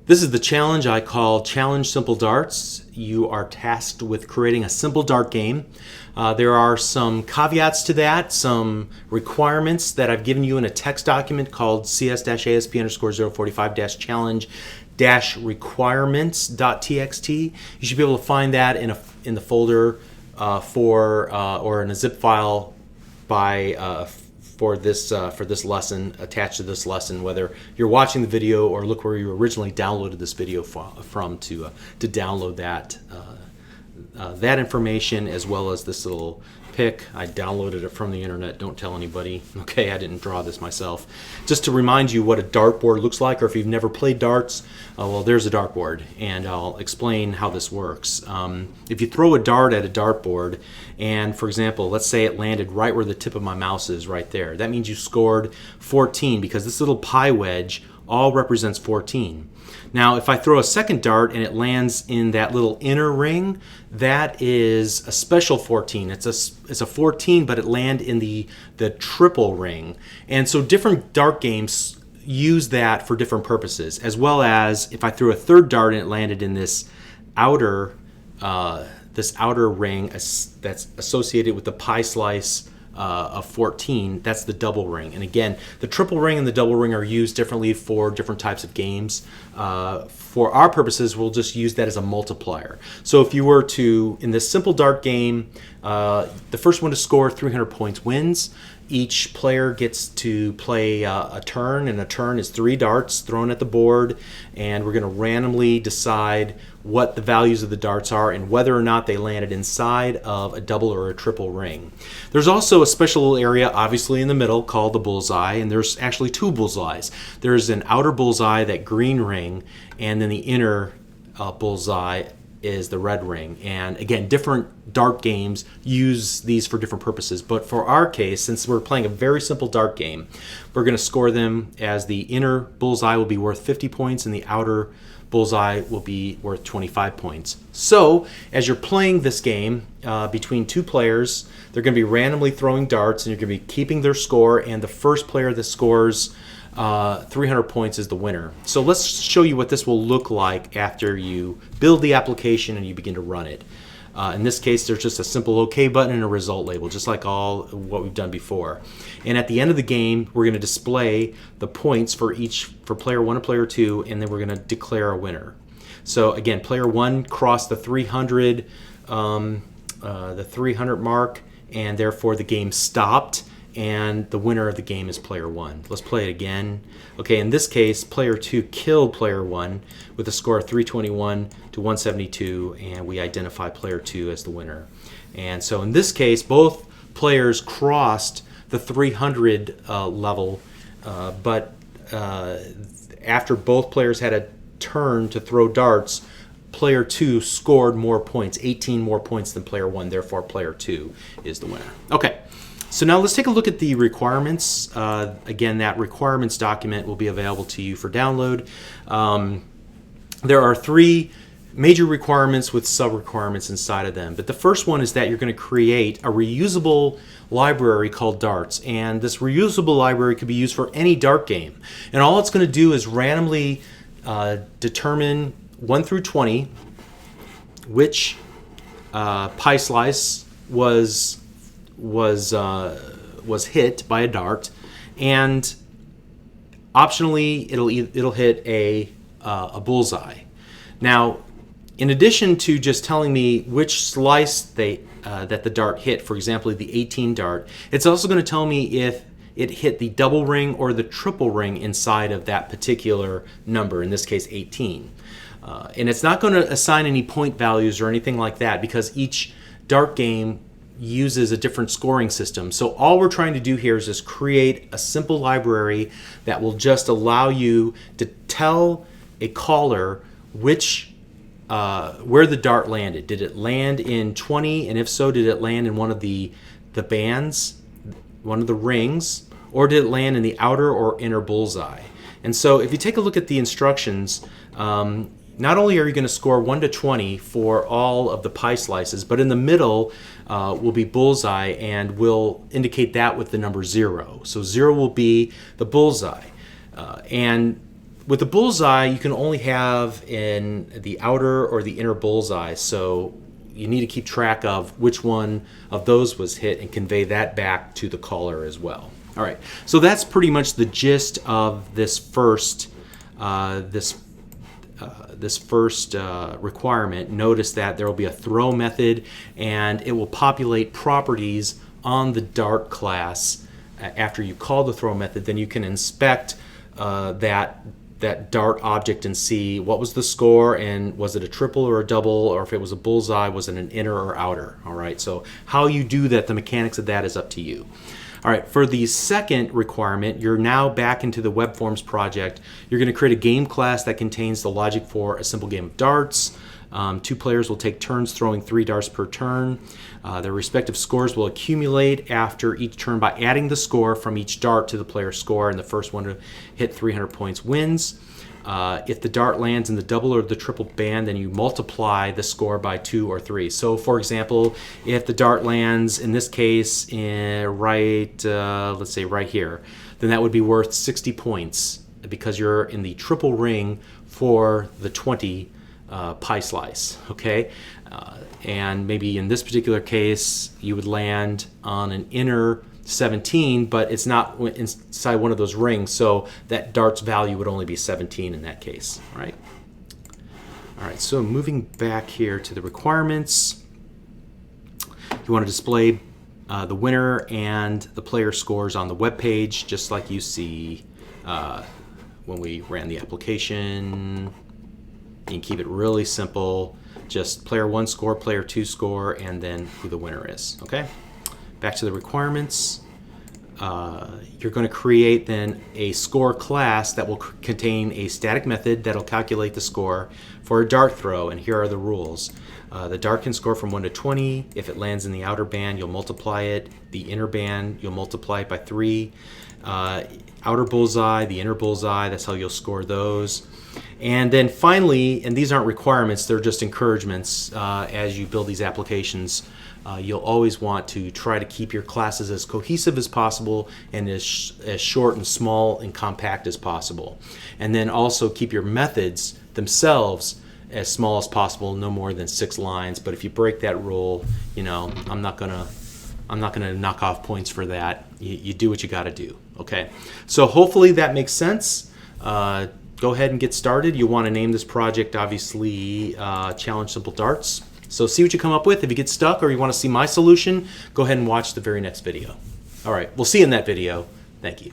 This is the challenge I call Challenge Simple Darts. You are tasked with creating a simple dart game. There are some caveats to that, some requirements that I've given you in a text document called cs-asp_045-challenge-requirements.txt. You should be able to find that in the folder or in a zip file by for this lesson, attached to this lesson, whether you're watching the video or look where you originally downloaded this video from to download that information, as well as this little pic. I downloaded it from the internet. Don't tell anybody. Okay, I didn't draw this myself. Just to remind you what a dartboard looks like, or if you've never played darts, well, there's a dartboard, and I'll explain how this works. If you throw a dart at a dartboard, and for example, let's say it landed right where the tip of my mouse is, right there. That means you scored 14, because this little pie wedge all represents 14. Now, if I throw a second dart and it lands in that little inner ring, that is a special 14. It's a 14, but it lands in the triple ring. And so different dart games use that for different purposes, as well as if I threw a third dart and it landed in this outer ring that's associated with the pie slice of 14, that's the double ring. And again, the triple ring and the double ring are used differently for different types of games. For our purposes, we'll just use that as a multiplier. So if you were to, in this simple dart game, the first one to score 300 points wins. Each player gets to play a turn, and a turn is 3 darts thrown at the board, and we're going to randomly decide what the values of the darts are and whether or not they landed inside of a double or a triple ring. There's also a special area, obviously, in the middle called the bullseye, and there's actually 2 bullseyes. There's an outer bullseye, that green ring, and then the inner bullseye is the red ring. And again, different dart games use these for different purposes, but for our case, since we're playing a very simple dart game, we're going to score them as the inner bullseye will be worth 50 points and the outer bullseye will be worth 25 points. So as you're playing this game between 2 players, they're going to be randomly throwing darts, and you're going to be keeping their score, and the first player that scores 300 points is the winner. So let's show you what this will look like after you build the application and you begin to run it. In this case, there's just a simple OK button and a result label, just like all what we've done before. And at the end of the game, we're going to display the points for player 1 and player 2, and then we're going to declare a winner. So again, player 1 crossed the 300 mark, and therefore the game stopped, and the winner of the game is player 1. Let's play it again. Okay, in this case, player 2 killed player 1 with a score of 321 to 172, and we identify player 2 as the winner. And so in this case, both players crossed the 300 level, but after both players had a turn to throw darts, player 2 scored more points, 18 more points than player 1, therefore player 2 is the winner. Okay. So now let's take a look at the requirements. Again, that requirements document will be available to you for download. There are 3 major requirements with sub-requirements inside of them. But the first one is that you're going to create a reusable library called darts. And this reusable library could be used for any dart game. And all it's going to do is randomly determine 1 through 20 which pie slice was hit by a dart, and optionally it'll hit a bullseye. Now, in addition to just telling me which slice that the dart hit, for example, the 18 dart, it's also going to tell me if it hit the double ring or the triple ring inside of that particular number, in this case 18. And it's not going to assign any point values or anything like that, because each dart game uses a different scoring system. So all we're trying to do here is just create a simple library that will just allow you to tell a caller which where the dart landed. Did it land in 20? And if so, did it land in one of the bands, one of the rings, or did it land in the outer or inner bullseye? And so if you take a look at the instructions, not only are you going to score 1 to 20 for all of the pie slices, but in the middle will be bullseye, and we'll indicate that with the number 0. So 0 will be the bullseye. And with the bullseye, you can only have in the outer or the inner bullseye, so you need to keep track of which one of those was hit and convey that back to the caller as well. All right, so that's pretty much the gist of this first requirement. Notice that there will be a throw method, and it will populate properties on the Dart class after you call the throw method. Then you can inspect that Dart object and see what was the score, and was it a triple or a double, or if it was a bullseye, was it an inner or outer. All right, so how you do that, the mechanics of that is up to you. All right, for the second requirement, you're now back into the Web Forms project. You're going to create a game class that contains the logic for a simple game of darts. 2 players will take turns throwing 3 darts per turn. Their respective scores will accumulate after each turn by adding the score from each dart to the player's score, and the first one to hit 300 points wins. If the dart lands in the double or the triple band, then you multiply the score by 2 or 3. So, for example, if the dart lands, in this case, let's say right here, then that would be worth 60 points because you're in the triple ring for the 20 pie slice, okay? And maybe in this particular case, you would land on an inner 17, but it's not inside one of those rings, so that dart's value would only be 17 in that case, right? All right, so moving back here to the requirements, you want to display the winner and the player scores on the web page, just like you see when we ran the application. You can keep it really simple, just player 1 score, player 2 score, and then who the winner is, okay? Back to the requirements. You're going to create then a score class that will contain a static method that will calculate the score for a dart throw, and here are the rules. The dart can score from 1 to 20. If it lands in the outer band, you'll multiply it. The inner band, you'll multiply it by 3. Outer bullseye, the inner bullseye, that's how you'll score those. And then finally, and these aren't requirements, they're just encouragements as you build these applications. You'll always want to try to keep your classes as cohesive as possible and as short and small and compact as possible. And then also keep your methods themselves as small as possible, no more than 6 lines. But if you break that rule, you know, I'm not gonna knock off points for that. You do what you got to do. Okay. So hopefully that makes sense. Go ahead and get started. You want to name this project, obviously, Challenge Simple Darts. So see what you come up with. If you get stuck or you want to see my solution, go ahead and watch the very next video. All right, we'll see you in that video. Thank you.